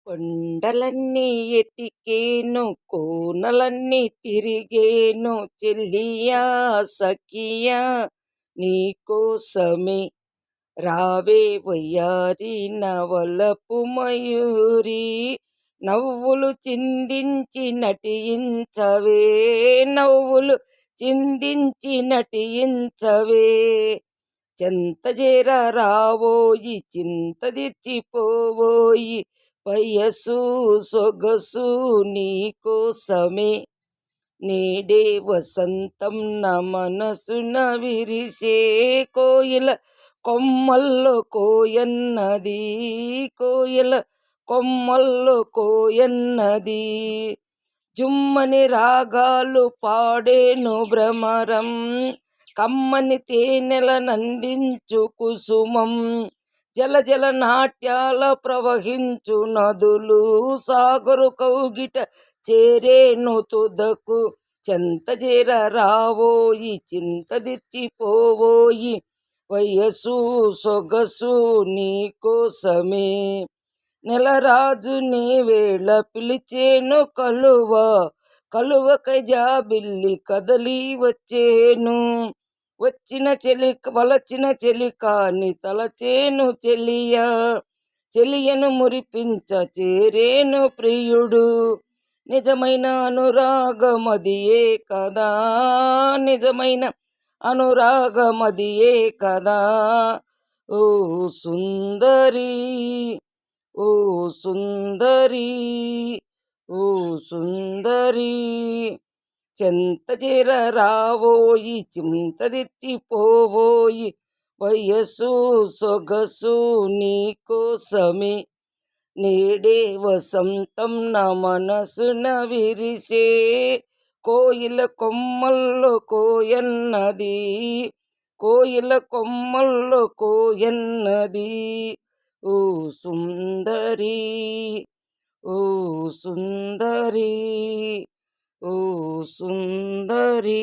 కొండలన్నీ ఎతికేను కోనలన్నీ తిరిగేను చెల్లియా సఖియా నీకోసమే రావే వయ్యారి నవలపు మయూరి నవ్వులు చిందించి నటించవే నవ్వులు చిందించి నటించవే చెంత చేర రావోయి చింతదిచ్చిపోవోయి వయసు సొగసు నీకోసమే నేడే వసంతం నా మనసున విరిసే కోయిల కొమ్మల్లో కోయన్నది కోయిల కొమ్మల్లో కోయన్నది జుమ్మని రాగాలు పాడేను భ్రమరం కమ్మని తేనెల నందించు కుసుమం జల జల నాట్యాల ప్రవహించు నదులు సాగరు కౌగిట చేరేను తుదకు చెంత చేర రావోయి చింతదిచ్చిపోవోయి వయసు సొగసు నీకోసమే నెలరాజు నీ వేళ పిలిచేను కలువ కలువకై జాబిల్లి కదలి వచ్చేను వచ్చిన చెలి వలచిన చెలికాని తలచేను చెలియా చెలియను మురిపించ చేరేను ప్రియుడు నిజమైన అనురాగమదియే కదా నిజమైన అనురాగమదియే కదా ఓ సుందరి ఓ సుందరి ఓ సుందరి చెంత చేర రావోయి చింతదిచ్చిపోవోయి వయసు సొగసు నీకోసమే నేడే వసంతం నా మనసున విరిసే కోయిల కొమ్మల్లో కోయన్నది కోయిల కొమ్మల్లో కోయన్నది ఓ సుందరి ఓ సుందరి ఓ సుందరి